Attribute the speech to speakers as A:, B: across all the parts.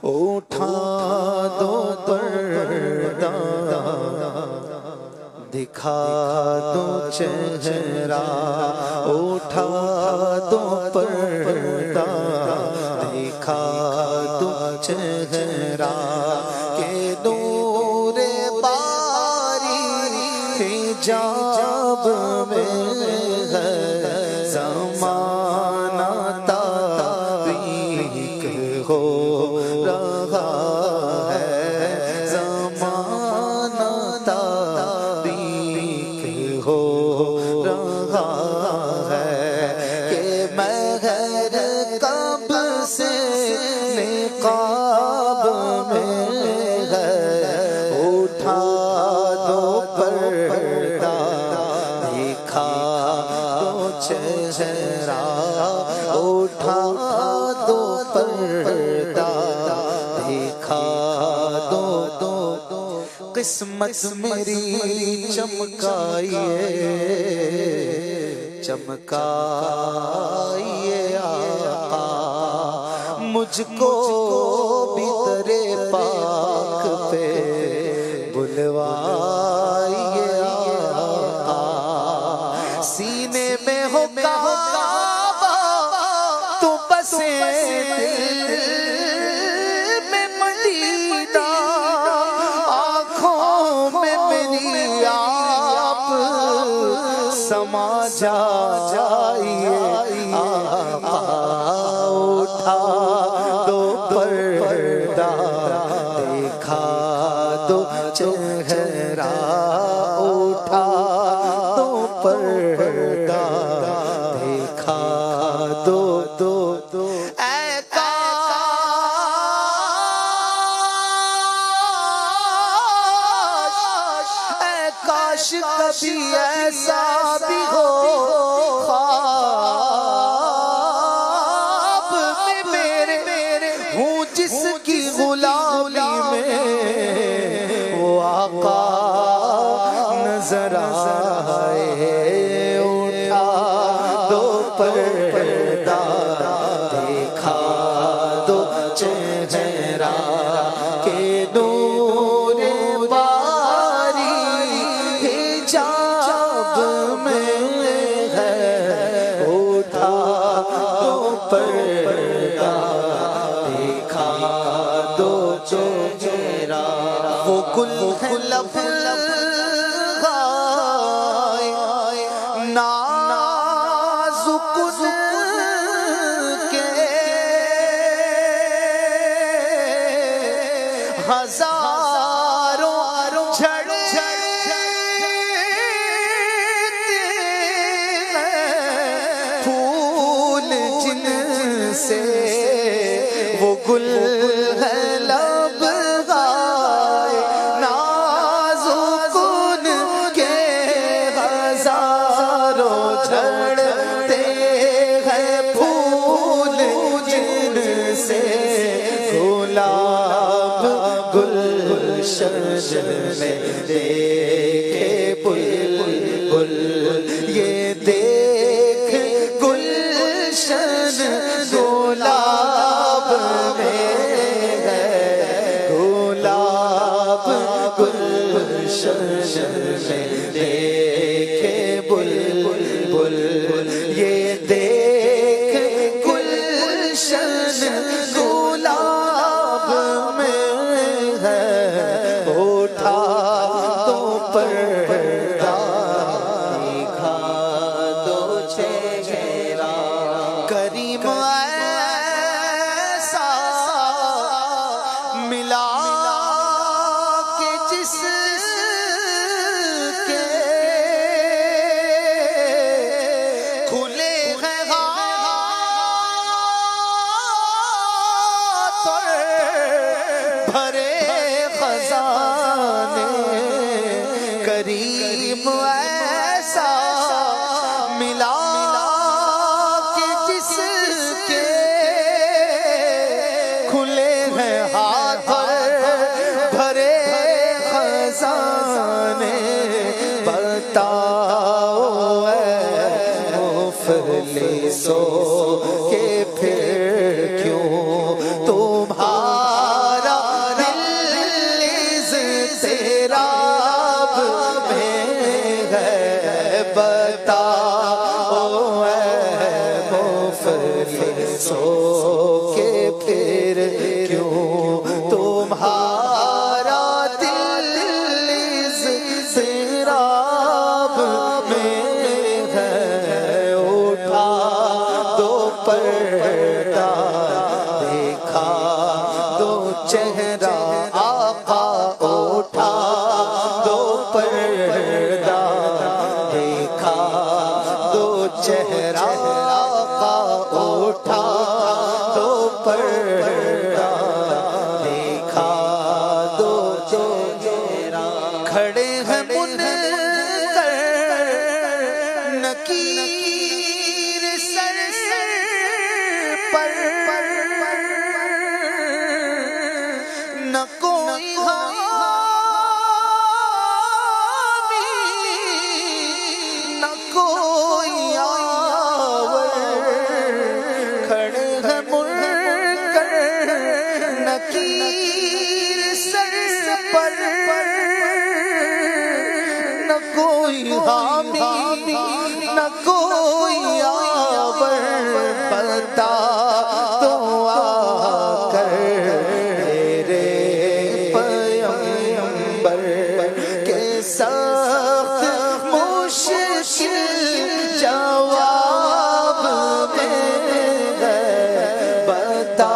A: اٹھا دو پردہ دکھا دو چہرہ، اٹھا دو پردہ دکھا دو چہرہ، کہ نور باری حجاب میں ہے، زمانہ تاریک ہو رہا ہے، زمانہ تاریک ہو رہا ہے، کہ مہر کب سے نقاب میں ہے، اٹھا دو پردہ دکھا دو چہرہ، اٹھا دو پردہ دکھا دو، قسمت میری چمکائیے چمکائیے آقا، مجھ کو بھی تیرے پاک پہ بلوائیے آقا، سینے میں ہو کعبہ تو بسے دل میں مدینہ، آنکھوں میں میری آپ سما جائیے آقا، اٹھا دو پردہ دکھا دو چہرہ، اٹھا دو پردہ دکھا دو، اے کاش کبھی ایسا بھی ہو خواب میں میرے ہوں جس کی غلامی میں وہ آقا نظر آئے، اٹھا دو پردہ دکھا دو چہرہ، کہ نور باری حجاب میں ہے، اٹھا دو پردہ دکھا دو چہرہ، وہ گل لب نازک کے ہزاروں جھڑتے ہیں، پھول جن سے وہ گل ہے لب گائے، نازک کے ہزاروں جھڑتے ہیں، پھول جن سے گلاب گلشن میں دیکھے بلبل، یہ دیکھ گلشن گلاب میں ہے، گلاب گلشن میں دیکھے بلبل، یہ دیکھ گلشن گلاب میں ہے، اٹھا دو پردہ دکھا دو چہرہ، کریم ایسا ملا کہ جس کے کھلے ہیں ہاتھ بھرے خزانے، کریم ایسا ملا کہ جس کے کھلے ہیں ہاتھ بھرے خزانے، بتاؤ اے مفلسوں کہ پھر کیوں تمہارا چہرہ آقا اٹھا دو پردہ دیکھا دو چہرہ آقا اٹھا دو پردہ دیکھا دو چہرہ کھڑے ہیں منکر نکیر سر پر نہ کوئی حامی نہ کوئی آور کھڑے ہیں منکر نکیر سر پر نہ کوئی حامی نہ کوئی آور بتا تو آ کر میرے پیغمبر کے سخت مشکل جواب میں ہے بتا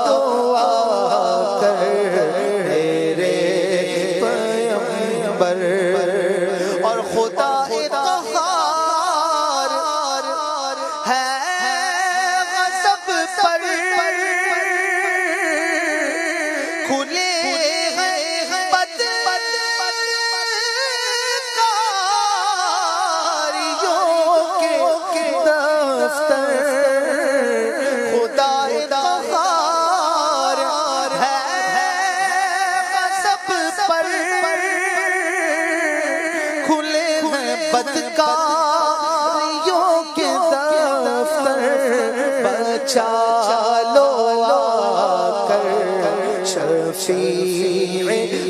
A: تو آ کر میرے پیغمبر اور خدا قہار ہے غضب پر کھلے ہیں بدکاریوں کے دفتر خدا قہار ہے غضب پر کھلے ہیں بدکاریوں کے دفتر بچا لو آ کر شفیع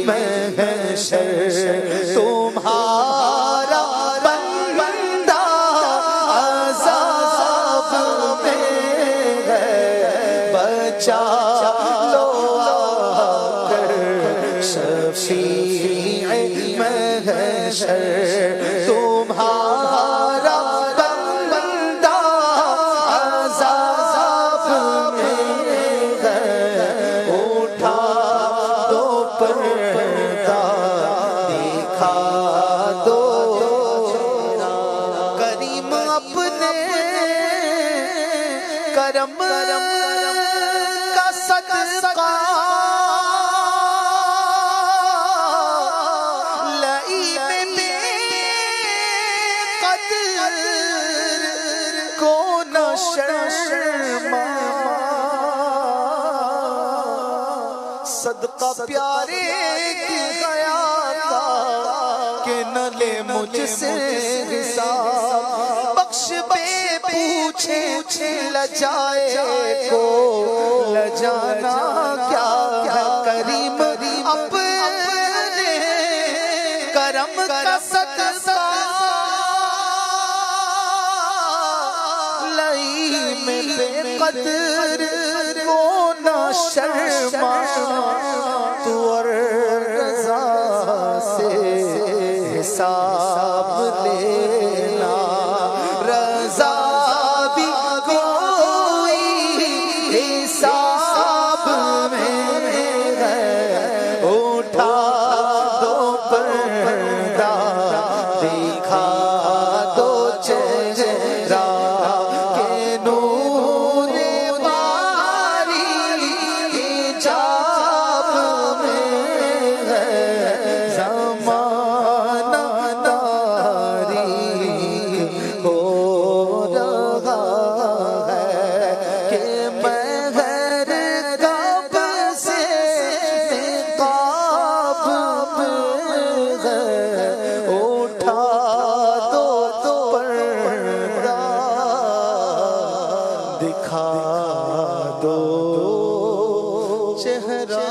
A: محشر تمہارا بندہ عذاب میں ہے بچا لو آ کر شفیع محشر تمہارا بندہ عذاب میں ہے اٹھا دو پردہ دیکھا دو کریم اپنے کرم کا صدقہ صدقہ پیارے کی گیا کا کہ نہ لے مجھ سے حساب بخش بے پوچھے لجائے کو لجانا کیا ہے کریم اپنے کرم کا صدقہ لئی میں بے قدر کو نہ شرما تو اور رضا سے حساب لینا رضا بھی کوئی حساب میں ہے اٹھا دو پردہ دیکھا دو چہرہ کے نور باری حجاب میں ہے زمانہ تاریک ہو رہا ہے کہ مہر کب سے نقاب میں ہے اٹھا دو پردہ دکھا دو چہرہ